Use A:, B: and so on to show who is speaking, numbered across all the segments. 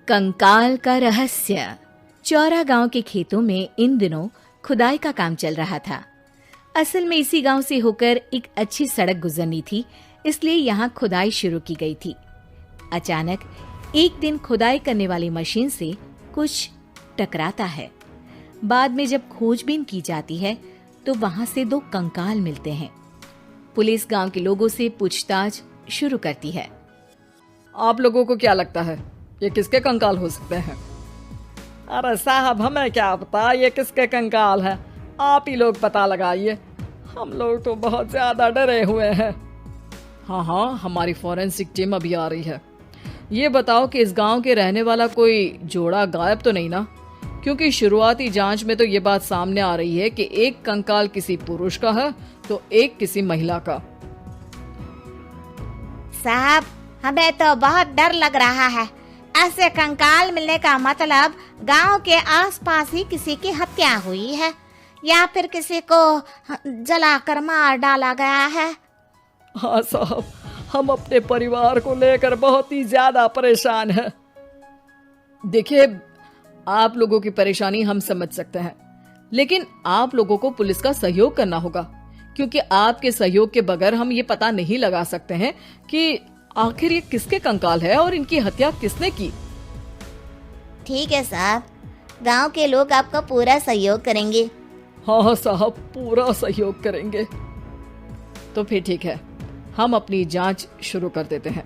A: कंकाल का रहस्य। चौरा गांव के खेतों में इन दिनों खुदाई का काम चल रहा था। असल में इसी गांव से होकर एक अच्छी सड़क गुजरनी थी, इसलिए यहाँ खुदाई शुरू की गई थी। अचानक एक दिन खुदाई करने वाली मशीन से कुछ टकराता है। बाद में जब खोजबीन की जाती है तो वहां से 2 कंकाल मिलते हैं। पुलिस गांव के लोगों से पूछताछ शुरू करती है।
B: आप लोगों को क्या लगता है ये किसके कंकाल हो सकते हैं? अरे साहब, हमें क्या पता ये किसके कंकाल है, आप ही लोग पता लगाइए। हम लोग तो बहुत ज्यादा डरे हुए हैं। हाँ, हमारी फॉरेंसिक टीम अभी आ रही है। ये बताओ कि इस गांव के रहने वाला कोई जोड़ा गायब तो नहीं ना? क्योंकि शुरुआती जांच में तो ये बात सामने आ रही है कि एक कंकाल किसी पुरुष का है तो एक किसी महिला का।
C: साहब, हमें तो बहुत डर लग रहा है। ऐसे कंकाल मिलने का मतलब गांव के आसपास ही किसी की हत्या हुई है या फिर किसी को जलाकर मार डाला गया है।
B: हाँ साहब, हम अपने परिवार को लेकर बहुत ही ज्यादा परेशान हैं। देखिए, आप लोगों की परेशानी हम समझ सकते हैं, लेकिन आप लोगों को पुलिस का सहयोग करना होगा, क्योंकि आपके सहयोग के बगैर हम ये पता नहीं लगा सकते हैं कि आखिर ये किसके कंकाल है और इनकी हत्या किसने की।
C: ठीक है साहब, गांव के लोग आपका पूरा सहयोग करेंगे।
B: हाँ साहब, पूरा सहयोग करेंगे। तो फिर ठीक है, हम अपनी जांच शुरू कर देते हैं।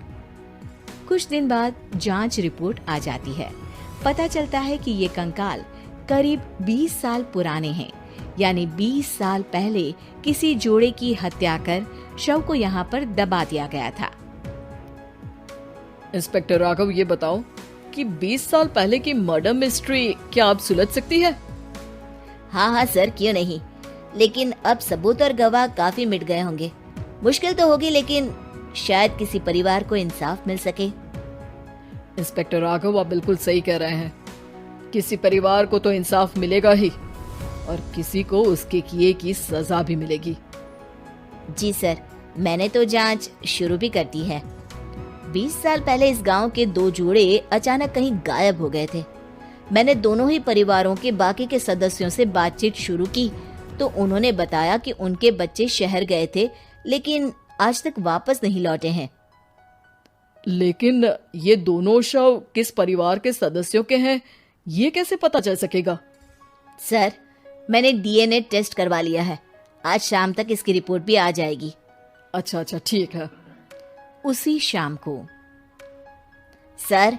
A: कुछ दिन बाद जांच रिपोर्ट आ जाती है। पता चलता है कि ये कंकाल करीब 20 साल पुराने हैं, यानी 20 साल पहले किसी जोड़े की हत्या कर शव को यहाँ पर दबा दिया गया था।
B: इंस्पेक्टर राघव, ये बताओ कि 20 साल पहले की मर्डर मिस्ट्री क्या आप सुलझ सकती है?
C: हाँ सर, क्यों नहीं, लेकिन अब सबूत और गवाह काफी मिट गए होंगे। मुश्किल तो होगी, लेकिन शायद किसी परिवार को इंसाफ मिल सके।
B: इंस्पेक्टर राघव, आप बिल्कुल सही कह रहे हैं। किसी परिवार को तो इंसाफ मिलेगा ही और किसी को उसके किए की सजा भी मिलेगी।
C: जी सर, मैंने तो जांच शुरू भी कर दी है। 20 साल पहले इस गांव के 2 जोड़े अचानक कहीं गायब हो गए थे। मैंने दोनों ही परिवारों के बाकी के सदस्यों से बातचीत शुरू की तो उन्होंने बताया कि उनके बच्चे शहर गए थे, लेकिन आज तक वापस नहीं लौटे हैं।
B: लेकिन ये दोनों शव किस परिवार के सदस्यों के हैं, ये कैसे पता चल सकेगा?
C: सर, मैंने डीएनए टेस्ट करवा लिया है। आज शाम तक इसकी रिपोर्ट भी आ जाएगी।
B: अच्छा, ठीक है।
A: उसी शाम को
C: सर,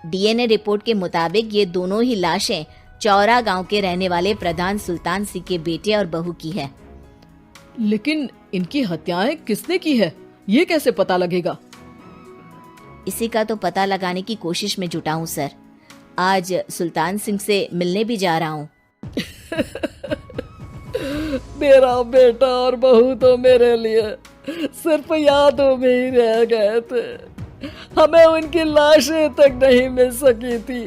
C: डीएनए रिपोर्ट के मुताबिक ये दोनों ही लाशें चौरा गांव के रहने वाले प्रधान सुल्तान सिंह के बेटे और बहू की है।
B: लेकिन इनकी हत्याएं किसने की है, ये कैसे पता लगेगा?
C: इसी का तो पता लगाने की कोशिश में जुटा हूँ सर। आज सुल्तान सिंह से मिलने भी जा रहा हूँ।
B: मेरा बेटा और बहू तो मेरे लिए सिर्फ यादों में ही रह गए थे। हमें उनकी लाशें तक नहीं मिल सकी थी।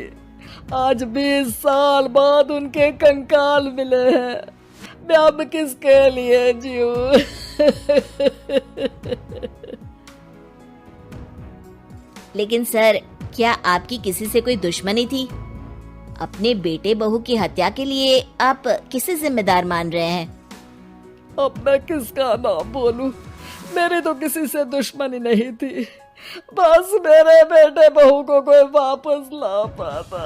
B: आज 20 साल बाद उनके कंकाल मिले हैं। मैं अब किसके लिए जीऊं?
C: लेकिन सर, क्या आपकी किसी से कोई दुश्मनी थी? अपने बेटे बहू की हत्या के लिए आप किसे जिम्मेदार मान रहे हैं?
B: अब मैं किसका नाम बोलूं? मेरी तो किसी से दुश्मनी नहीं थी, बस मेरे बेटे बहू को कोई वापस ला पाता।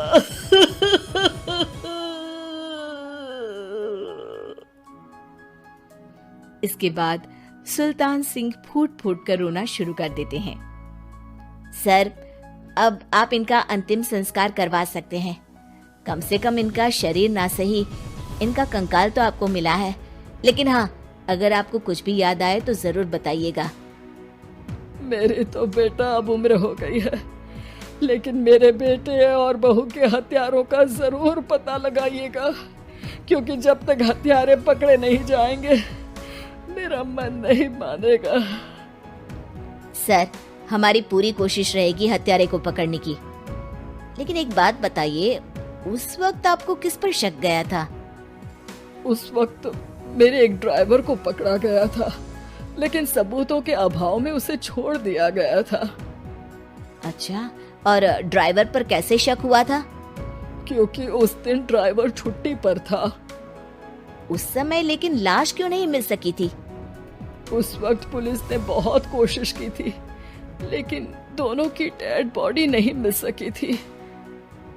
A: इसके बाद सुल्तान सिंह फूट फूट कर रोना शुरू कर देते हैं।
C: सर, अब आप इनका अंतिम संस्कार करवा सकते हैं। कम से कम इनका शरीर ना सही, इनका कंकाल तो आपको मिला है। लेकिन हाँ, अगर आपको कुछ भी याद आए तो जरूर बताइएगा।
B: मेरी तो बेटा अब उम्र हो गई है, लेकिन मेरे बेटे और बहू के हत्यारों का जरूर पता लगाइएगा, क्योंकि जब तक हत्यारे पकड़े नहीं जाएंगे मेरा मन नहीं मानेगा।
C: सर, हमारी पूरी कोशिश रहेगी हत्यारे को पकड़ने की। लेकिन एक बात बताइए, उस वक्त आपको किस पर शक गया था?
B: उस वक्त मेरे एक ड्राइवर को पकड़ा गया था, लेकिन सबूतों के अभाव में उसे छोड़ दिया गया था।
C: अच्छा, और ड्राइवर पर कैसे शक हुआ था?
B: क्योंकि उस दिन ड्राइवर छुट्टी पर था।
C: उस समय लेकिन लाश क्यों नहीं मिल सकी थी?
B: उस वक्त पुलिस ने बहुत कोशिश की थी, लेकिन दोनों की डेड बॉडी नहीं मिल सकी थी।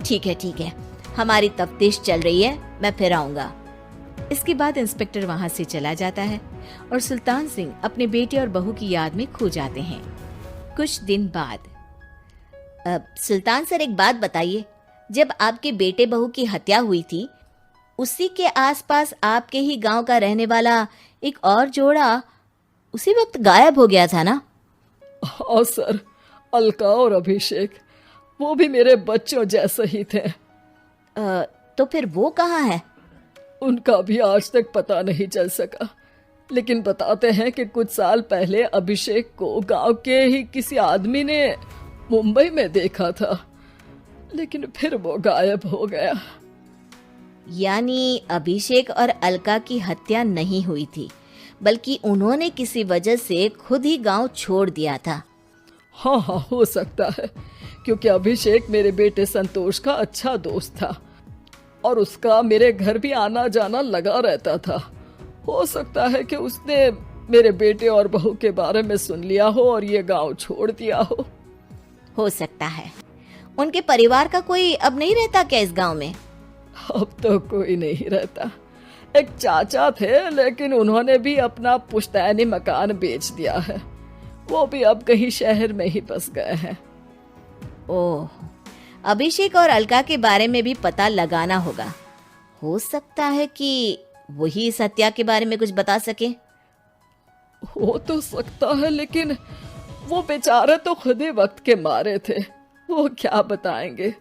C: ठीक है, हमारी तफ्तीश चल रही है, मैं फिर आऊंगा।
A: इसके बाद इंस्पेक्टर वहां से चला जाता है और सुल्तान सिंह अपने बेटे और बहू की याद में खो जाते हैं। कुछ दिन बाद
C: सुल्तान सर, एक बात बताइए, जब आपके बेटे बहू की हत्या हुई थी, उसी के आसपास आपके ही गांव का रहने वाला एक और जोड़ा उसी वक्त गायब हो गया था ना?
B: हाँ सर, अलका और अभिषेक, वो भी मेरे बच्चों जैसे ही थे।
C: तो फिर वो कहाँ है?
B: उनका भी आज तक पता नहीं चल सका, लेकिन बताते हैं कि कुछ साल पहले अभिषेक को गांव के ही किसी आदमी ने मुंबई में देखा था, लेकिन फिर वो गायब हो गया।
C: यानी अभिषेक और अलका की हत्या नहीं हुई थी, बल्कि उन्होंने किसी वजह से खुद ही गांव छोड़ दिया था।
B: हाँ, हो सकता है, क्योंकि अभिषेक मेरे बेटे संतोष का अच्छा दोस्त था और उसका मेरे घर भी आना जाना लगा रहता था। हो सकता है कि उसने मेरे बेटे और बहू के बारे में सुन लिया हो और ये गांव छोड़ दिया हो
C: सकता है। उनके परिवार का कोई अब नहीं रहता क्या इस गांव में?
B: अब तो कोई नहीं रहता। एक चाचा थे, लेकिन उन्होंने भी अपना पुश्तैनी मकान बेच दिया है। वो भी अब कहीं शहर में ही बस गए हैं।
C: ओह, अभिषेक और अलका के बारे में भी पता लगाना होगा। हो सकता है कि वही इस हत्या के बारे में कुछ बता सके।
B: हो तो सकता है, लेकिन वो बेचारे तो खुद ही वक्त के मारे थे, वो क्या बताएंगे।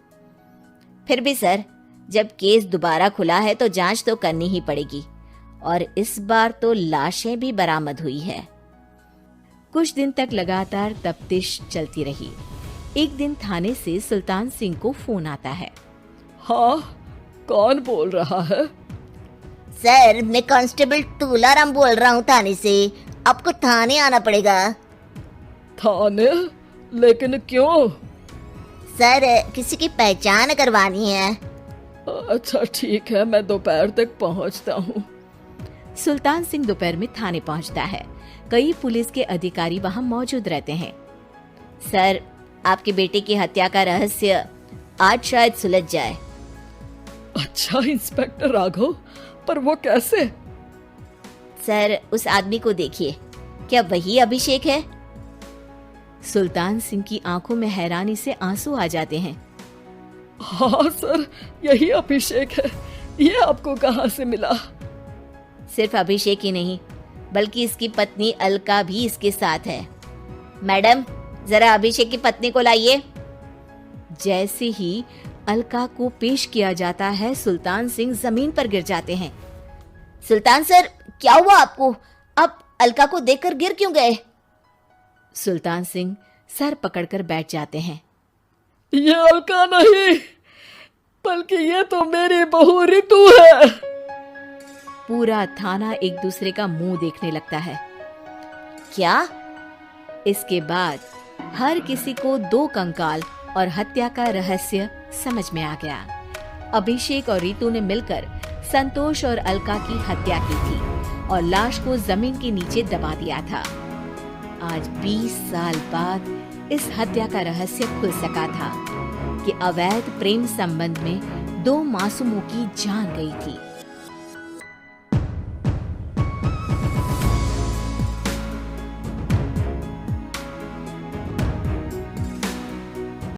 C: फिर भी सर, जब केस दोबारा खुला है तो जांच तो करनी ही पड़ेगी, और इस बार तो लाशें भी बरामद हुई है।
A: कुछ दिन तक लगातार तफ्तीश चलती रही। एक दिन थाने से सुल्तान सिंह को फोन आता है।
B: हाँ, कौन बोल रहा है?
C: सर, मैं कांस्टेबल तुलाराम बोल रहा हूँ थाने से। आपको थाने आना पड़ेगा।
B: थाने? लेकिन क्यों?
C: सर, किसी की पहचान करवानी है।
B: अच्छा ठीक है, मैं दोपहर तक पहुंचता हूँ।
A: सुल्तान सिंह दोपहर में थाने पहुंचता है। कई पुलिस के अधिकारी वहां मौजूद रहते हैं।
C: सर, आपके बेटे की हत्या का रहस्य आज शायद सुलझ जाए।
B: अच्छा इंस्पेक्टर राघव, पर वो कैसे?
C: सर, उस आदमी को देखिए, क्या वही अभिषेक है?
A: सुल्तान सिंह की आंखों में हैरानी से आंसू आ जाते हैं।
B: हाँ सर, यही अभिषेक है। ये आपको कहाँ से मिला?
C: सिर्फ अभिषेक ही नहीं, बल्कि इसकी पत्नी अलका भी इसके साथ है। मैडम, जरा अभिषेक की पत्नी को लाइए।
A: जैसे ही अलका को पेश किया जाता है, सुल्तान सिंह जमीन पर गिर जाते हैं।
C: सुल्तान सर, क्या हुआ आपको? आप अलका को देखकर गिर क्यों गए?
A: सुल्तान सिंह सर पकड़कर बैठ जाते हैं।
B: ये अलका नहीं, बल्कि ये तो मेरी बहू रितु है।
A: पूरा थाना एक दूसरे का मुंह देखने लगता है।
C: क्या?
A: इसके बाद हर किसी को दो कंकाल और हत्या का रहस्य समझ में आ गया। अभिषेक और रितु ने मिलकर संतोष और अलका की हत्या की थी और लाश को जमीन के नीचे दबा दिया था। आज 20 साल बाद इस हत्या का रहस्य खुल सका था कि अवैध प्रेम संबंध में दो मासूमों की जान गई थी।